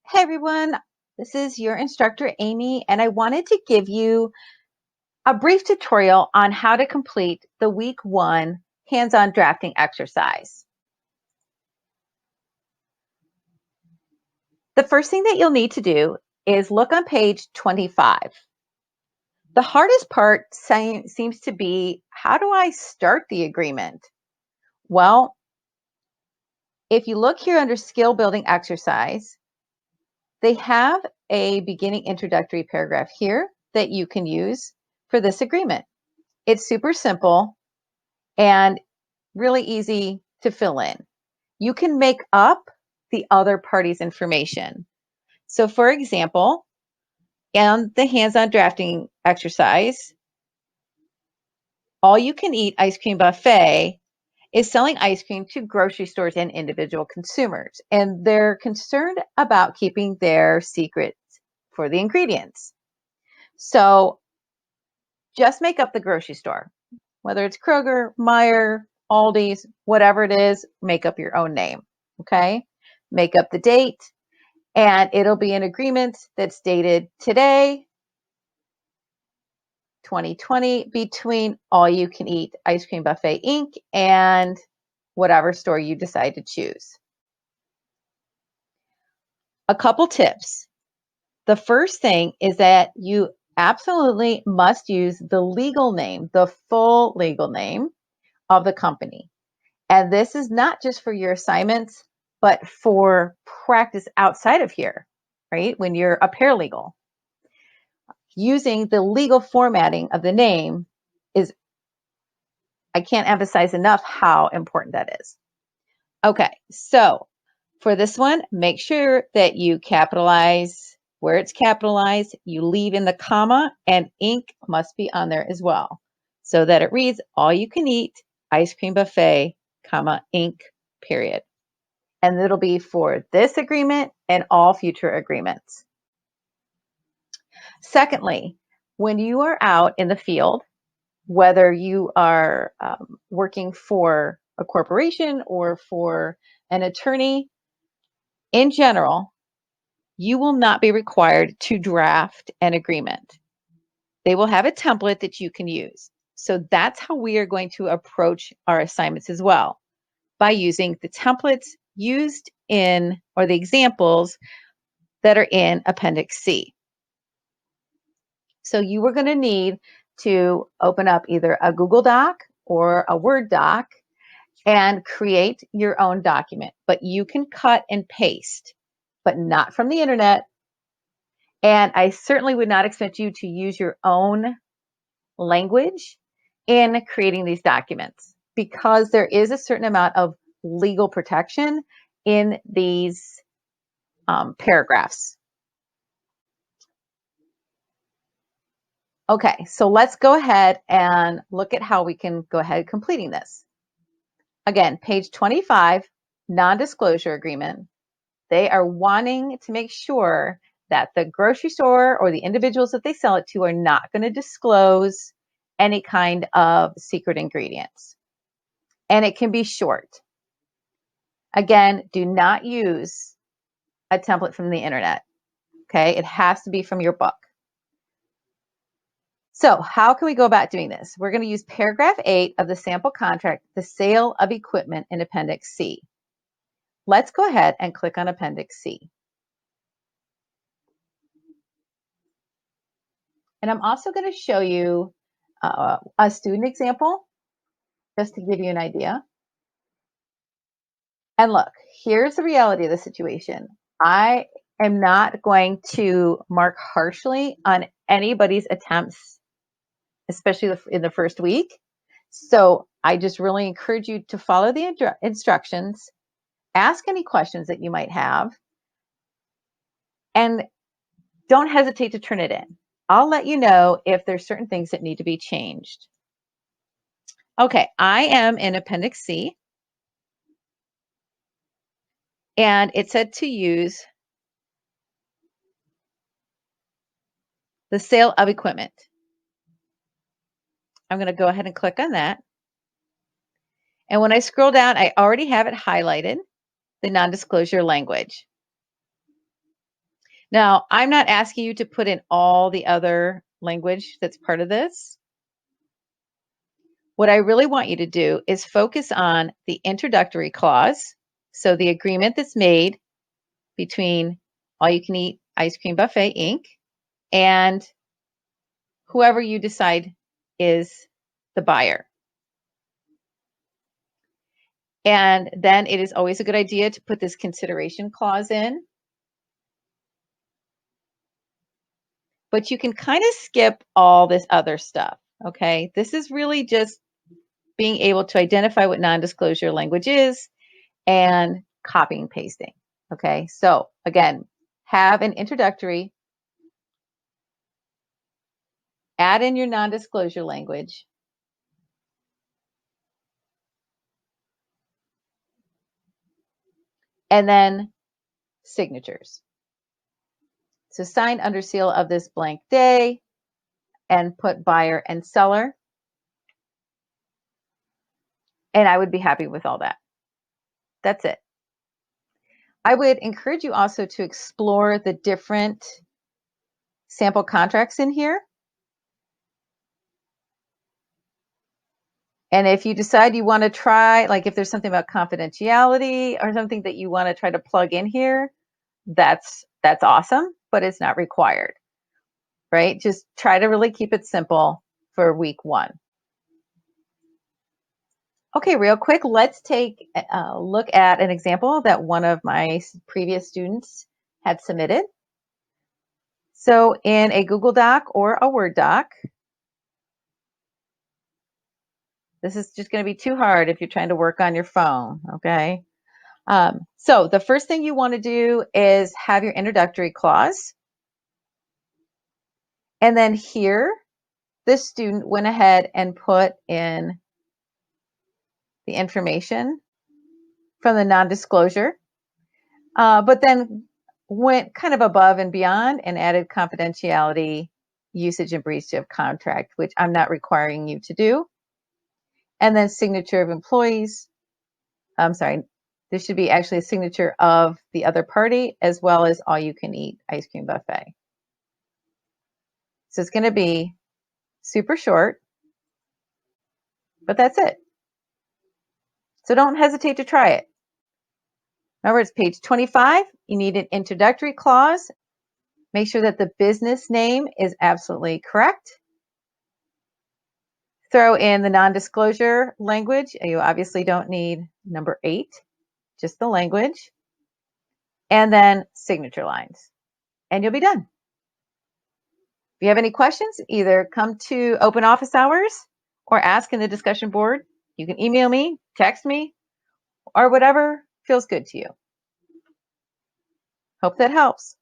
Hey everyone, this is your instructor Amy, and I wanted to give you a brief tutorial on how to complete the week 1 hands-on drafting exercise. The first thing that you'll need to do is look on page 25. The hardest part seems to be, how do I start the agreement? Well, if you look here under skill building exercise, they have a beginning introductory paragraph here that you can use for this agreement. It's super simple and really easy to fill in. You can make up the other party's information. So for example, in the hands-on drafting exercise, all you can eat ice cream buffet is selling ice cream to grocery stores and individual consumers. And they're concerned about keeping their secrets for the ingredients. So just make up the grocery store, whether it's Kroger, Meijer, Aldi's, whatever it is, make up your own name. Okay. Make up the date, and it'll be an agreement that's dated today, 2020, between All You Can Eat Ice Cream Buffet Inc. and whatever store you decide to choose. A couple tips. The first thing is that you absolutely must use the legal name, the full legal name of the company. And this is not just for your assignments, but for practice outside of here, right? When you're a paralegal. Using the legal formatting of the name is, I can't emphasize enough how important that is. Okay, so for this one, make sure that you capitalize where it's capitalized, you leave in the comma, and ink must be on there as well, so that it reads All You Can Eat Ice Cream Buffet, comma, Inc., period. And it'll be for this agreement and all future agreements. Secondly, when you are out in the field, whether you are working for a corporation or for an attorney, in general, you will not be required to draft an agreement. They will have a template that you can use. So that's how we are going to approach our assignments as well, by using the templates used in, or the examples that are in Appendix C. So you are going to need to open up either a Google Doc or a Word doc and create your own document. But you can cut and paste, but not from the internet. And I certainly would not expect you to use your own language in creating these documents, because there is a certain amount of legal protection in these paragraphs. Okay, so let's go ahead and look at how we can go ahead completing this. Again, page 25, non-disclosure agreement. They are wanting to make sure that the grocery store or the individuals that they sell it to are not going to disclose any kind of secret ingredients. And it can be short. Again, do not use a template from the internet. Okay, it has to be from your book. So how can we go about doing this? We're going to use paragraph 8 of the sample contract, the sale of equipment, in Appendix C. Let's go ahead and click on Appendix C. And I'm also going to show you a student example, just to give you an idea. And look, here's the reality of the situation. I am not going to mark harshly on anybody's attempts, especially in the first week. So I just really encourage you to follow the instructions, ask any questions that you might have, and don't hesitate to turn it in. I'll let you know if there's certain things that need to be changed. Okay, I am in Appendix C, and it said to use the sale of equipment. I'm going to go ahead and click on that. And when I scroll down, I already have it highlighted, the non-disclosure language. Now, I'm not asking you to put in all the other language that's part of this. What I really want you to do is focus on the introductory clause. So the agreement that's made between All You Can Eat Ice Cream Buffet Inc. and whoever you decide is the buyer. And then it is always a good idea to put this consideration clause in. But you can kind of skip all this other stuff, okay? This is really just being able to identify what non-disclosure language is and copying and pasting, okay? So again, have an introductory, add in your non-disclosure language, and then signatures. So sign under seal of this blank day and put buyer and seller. And I would be happy with all that. That's it. I would encourage you also to explore the different sample contracts in here. And if you decide you want to try, like if there's something about confidentiality or something that you want to try to plug in here, that's awesome, but it's not required, right? Just try to really keep it simple for week 1. Okay, real quick, let's take a look at an example that one of my previous students had submitted. So in a Google Doc or a Word doc, this is just going to be too hard if you're trying to work on your phone, okay? So the first thing you want to do is have your introductory clause. And then here, this student went ahead and put in the information from the non-disclosure, but then went kind of above and beyond and added confidentiality, usage, and breach of contract, which I'm not requiring you to do. And then signature of employees. I'm sorry, this should be actually a signature of the other party as well as All You Can Eat Ice Cream Buffet. So it's going to be super short, but that's it. So don't hesitate to try it. Remember, it's page 25. You need an introductory clause. Make sure that the business name is absolutely correct. Throw in the non-disclosure language. You obviously don't need number 8, just the language. And then signature lines. And you'll be done. If you have any questions, either come to open office hours or ask in the discussion board. You can email me, text me, or whatever feels good to you. Hope that helps.